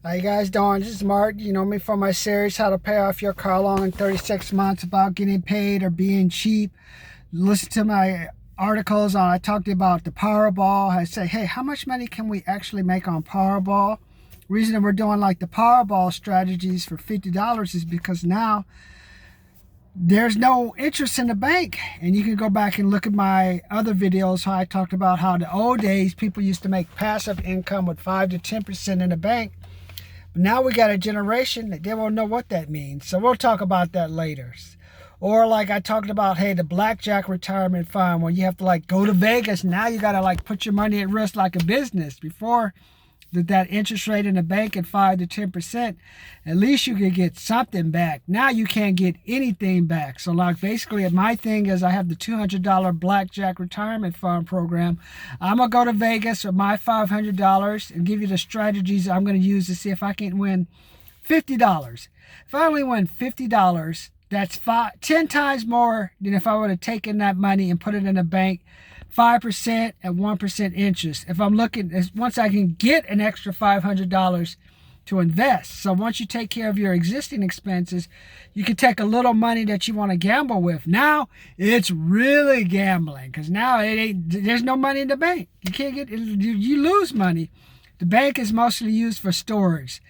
How you guys doing? This is Mark. You know me from my series, How to Pay Off Your Car Loan in 36 Months, about getting paid or being cheap. Listen to my articles on, I talked about the Powerball. I say, hey, how much money can we actually make on Powerball? Reason that we're doing like the Powerball strategies for $50 is because now there's no interest in the bank. And you can go back and look at my other videos how I talked about how the old days people used to make passive income with 5 to 10% in the bank. Now we got a generation that they won't know what that means. So we'll talk about that later. Or like I talked about, hey, the Blackjack retirement fund, when you have to like go to Vegas. Now you got to like put your money at risk like a business. Before that interest rate in the bank at 5 to 10%, at least you could get something back. Now you can't get anything back. So like basically my thing is I have the $200 Blackjack retirement fund program. I'm going to go to Vegas with my $500 and give you the strategies I'm going to use to see if I can win $50. If I only win $50, that's 10 times more than if I would have taken that money and put it in a bank, 5% and 1% interest. If I'm looking, once I can get an extra $500 to invest. So once you take care of your existing expenses, you can take a little money that you want to gamble with. Now it's really gambling, because now there's no money in the bank. You can't get, you lose money. The bank is mostly used for storage.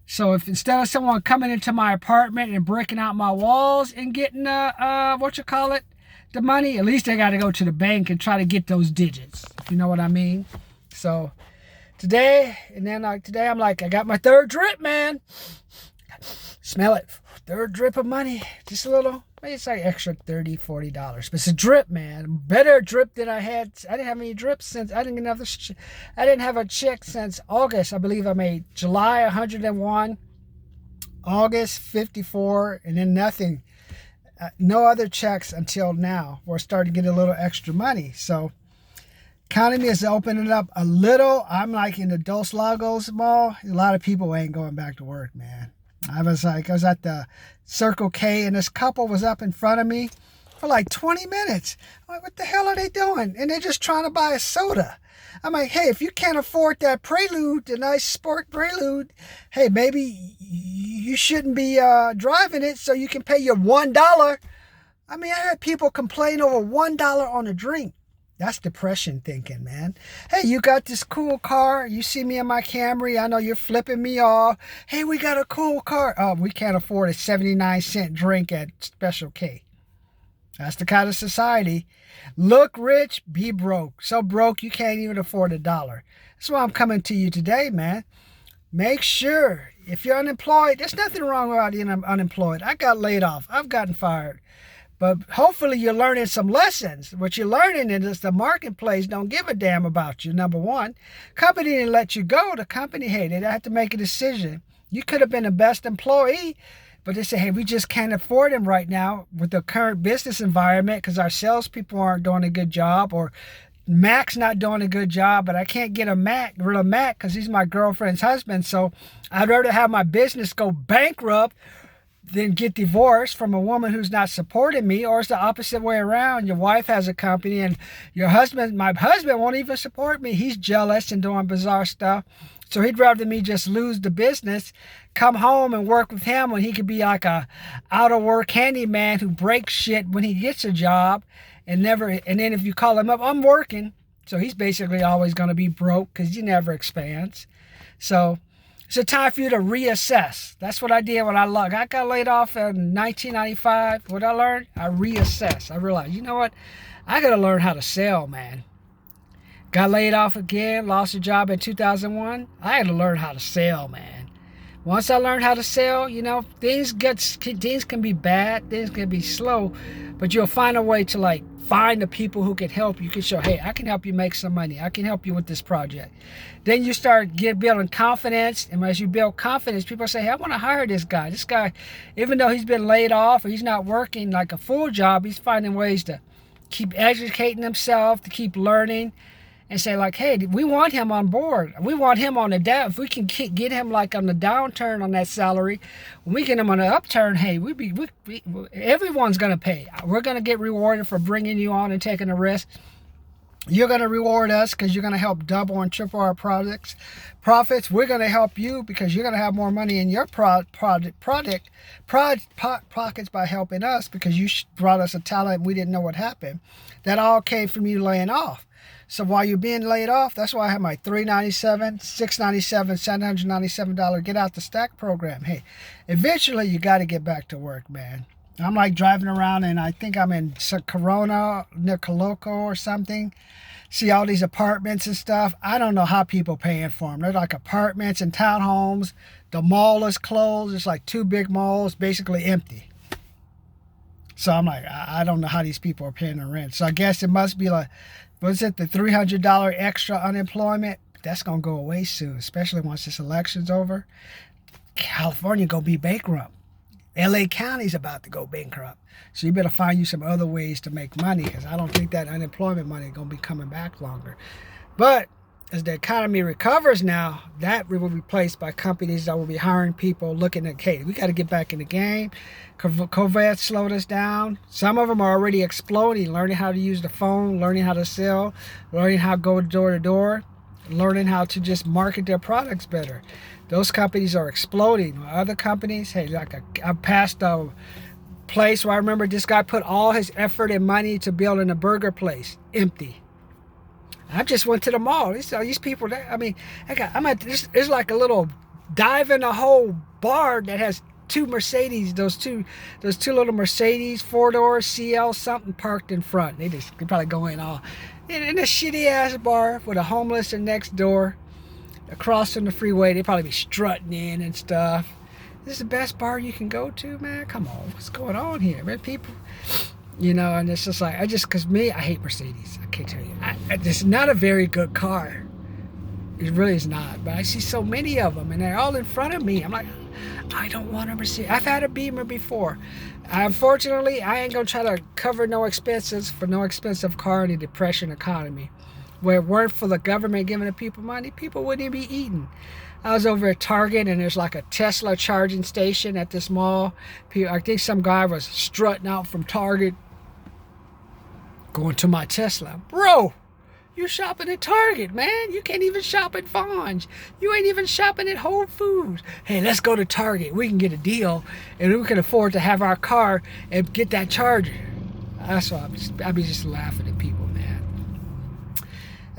So if instead of someone coming into my apartment and breaking out my walls and getting the money, at least they got to go to the bank and try to get those digits. You know what I mean? So today I'm like, I got my third drip, man. Smell it. Third drip of money. Just a little. It's like extra $30, $40. But it's a drip, man. Better drip than I had. I didn't have any drips since I didn't have a check since August. I believe I made July 101, August 54, and then nothing. No other checks until now. We're starting to get a little extra money. So economy is opening up a little. I'm like in the Dos Lagos Mall. A lot of people ain't going back to work, man. I was at the Circle K, and this couple was up in front of me for like 20 minutes. I'm like, what the hell are they doing? And they're just trying to buy a soda. I'm like, hey, if you can't afford that Prelude, the nice sport Prelude, hey, maybe you shouldn't be driving it so you can pay your $1. I mean, I had people complain over $1 on a drink. That's depression thinking, man. Hey, you got this cool car. You see me in my Camry. I know you're flipping me off. Hey, we got a cool car. Oh, we can't afford a 79-cent drink at Special K. That's the kind of society. Look rich, be broke. So broke you can't even afford $1. That's why I'm coming to you today, man. Make sure, if you're unemployed, there's nothing wrong with being unemployed. I got laid off. I've gotten fired. But hopefully you're learning some lessons. What you're learning is the marketplace don't give a damn about you, number one. Company didn't let you go. The company, hey, they had to make a decision. You could have been the best employee, but they say, hey, we just can't afford him right now with the current business environment because our salespeople aren't doing a good job, or Mac's not doing a good job, but I can't get rid of Mac because he's my girlfriend's husband. So I'd rather have my business go bankrupt than get divorced from a woman who's not supporting me. Or it's the opposite way around. Your wife has a company and my husband won't even support me. He's jealous and doing bizarre stuff. So he'd rather me just lose the business, come home and work with him when he could be like a out of work handyman who breaks shit when he gets a job and then if you call him up, I'm working. So he's basically always going to be broke because he never expands. So it's a time for you to reassess. That's what I did when I got laid off in 1995. What I learned? I reassessed. I realized, you know what? I got to learn how to sell, man. Got laid off again, lost a job in 2001. I had to learn how to sell, man. Once I learned how to sell, things can be bad, things can be slow, but you'll find a way to like find the people who can help you. You can show, hey, I can help you make some money. I can help you with this project. Then you start building confidence. And as you build confidence, people say, hey, I want to hire this guy. This guy, even though he's been laid off or he's not working like a full job, he's finding ways to keep educating himself, to keep learning. And say like, hey, we want him on board. We want him on the down. If we can get him like on the downturn on that salary, when we get him on the upturn, hey, everyone's going to pay. We're going to get rewarded for bringing you on and taking a risk. You're going to reward us because you're going to help double and triple our profits. We're going to help you because you're going to have more money in your pockets by helping us because you brought us a talent we didn't know what happened. That all came from you laying off. So while you're being laid off, that's why I have my $397, $697, $797 Get Out the Stack program. Hey, eventually you got to get back to work, man. I'm like driving around and I think I'm in Corona, near Coloco or something. See all these apartments and stuff. I don't know how people paying for them. They're like apartments and townhomes. The mall is closed. It's like two big malls, basically empty. So I'm like, I don't know how these people are paying the rent. So I guess it must be like, was it the $300 extra unemployment? That's going to go away soon, especially once this election's over. California going to be bankrupt. LA County's about to go bankrupt. So you better find you some other ways to make money because I don't think that unemployment money is going to be coming back longer. But as the economy recovers now, that will be replaced by companies that will be hiring people looking at, hey, we got to get back in the game. COVID slowed us down. Some of them are already exploding, learning how to use the phone, learning how to sell, learning how to go door to door, learning how to just market their products better. Those companies are exploding. Other companies, hey, I passed a place where I remember this guy put all his effort and money to building a burger place, empty. I just went to the mall. These people, there's like a little dive in a hole bar that has two Mercedes, those two little Mercedes 4-door CL something parked in front. They probably go in all in a shitty ass bar with a homeless in next door. Across from the freeway, they probably be strutting in and stuff. This is the best bar you can go to, man. Come on, what's going on here, man? People, and it's just like because me, I hate Mercedes. I can't tell you, it's not a very good car. It really is not. But I see so many of them, and they're all in front of me. I'm like, I don't want a Mercedes. I've had a Beamer before. Unfortunately, I ain't gonna try to cover no expenses for no expensive car in the depression economy. Where it weren't for the government giving the people money, people wouldn't even be eating. I was over at Target and there's like a Tesla charging station at this mall. I think some guy was strutting out from Target going to my Tesla. Bro, you're shopping at Target, man. You can't even shop at Vons. You ain't even shopping at Whole Foods. Hey, let's go to Target. We can get a deal and we can afford to have our car and get that charger. That's why I be just laughing at people, man.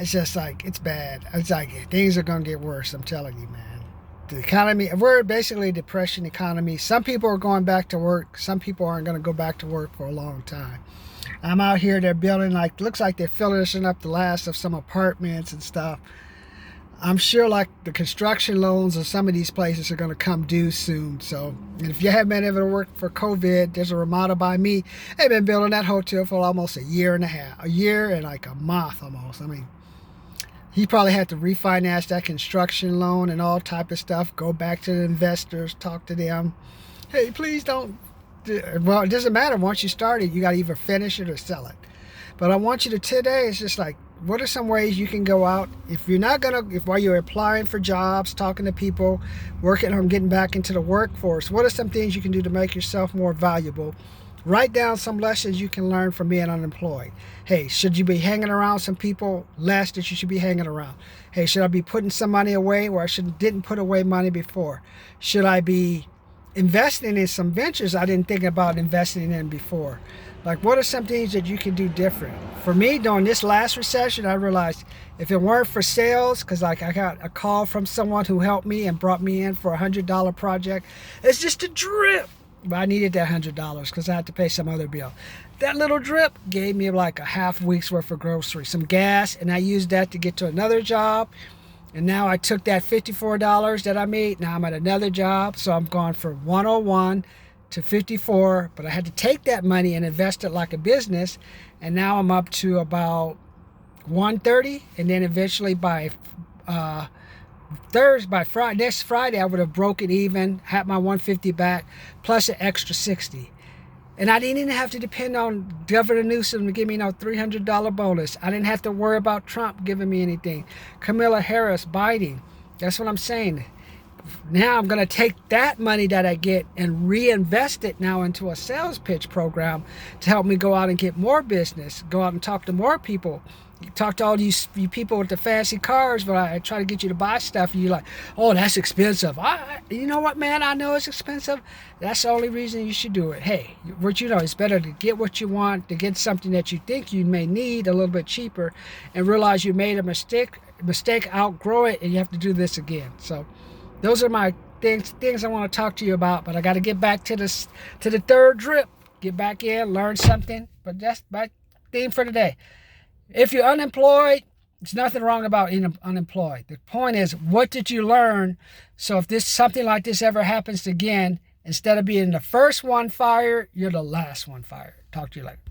It's just like, it's bad. It's like, things are going to get worse, I'm telling you, man. The economy, we're basically a depression economy. Some people are going back to work. Some people aren't going to go back to work for a long time. I'm out here, they're building, looks like they're finishing up the last of some apartments and stuff. I'm sure the construction loans of some of these places are going to come due soon. So, and if you haven't been able to work for COVID, there's a remodel by me. They've been building that hotel for almost a year and a month almost. He probably had to refinance that construction loan and all type of stuff. Go back to the investors, talk to them. Hey, please don't. Well, it doesn't matter. Once you start it, you got to either finish it or sell it. But I want you to today, it's just like, what are some ways you can go out? If while you're applying for jobs, talking to people, working on getting back into the workforce, what are some things you can do to make yourself more valuable? Write down some lessons you can learn from being unemployed. Hey, should you be hanging around some people less that you should be hanging around? Hey, should I be putting some money away where I didn't put away money before? Should I be investing in some ventures I didn't think about investing in before? What are some things that you can do different? For me, during this last recession, I realized if it weren't for sales, because I got a call from someone who helped me and brought me in for a $100 project, it's just a drip. But I needed that $100 because I had to pay some other bill. That little drip gave me like a half week's worth of groceries, some gas, and I used that to get to another job. And now I took that $54 that I made. Now I'm at another job, so I'm gone from 101 to 54. But I had to take that money and invest it like a business, and now I'm up to about 130. And then eventually by next Friday, I would have broken even, had my 150 back, plus an extra 60. And I didn't even have to depend on Governor Newsom to give me no $300 bonus. I didn't have to worry about Trump giving me anything. Kamala Harris, Biden. That's what I'm saying. now I'm going to take that money that I get and reinvest it now into a sales pitch program to help me go out and get more business, go out and talk to more people. Talk to all you people with the fancy cars, but I try to get you to buy stuff, and you're like, oh, that's expensive. You know what, man? I know it's expensive. That's the only reason you should do it. Hey, what you know, it's better to get what you want, to get something that you think you may need a little bit cheaper, and realize you made a mistake, outgrow it, and you have to do this again. So those are my things I want to talk to you about, but I got to get back to the third drip. Get back in, learn something. But that's my theme for today. If you're unemployed, there's nothing wrong about being unemployed. The point is, what did you learn? So if something like this ever happens again, instead of being the first one fired, you're the last one fired. Talk to you later.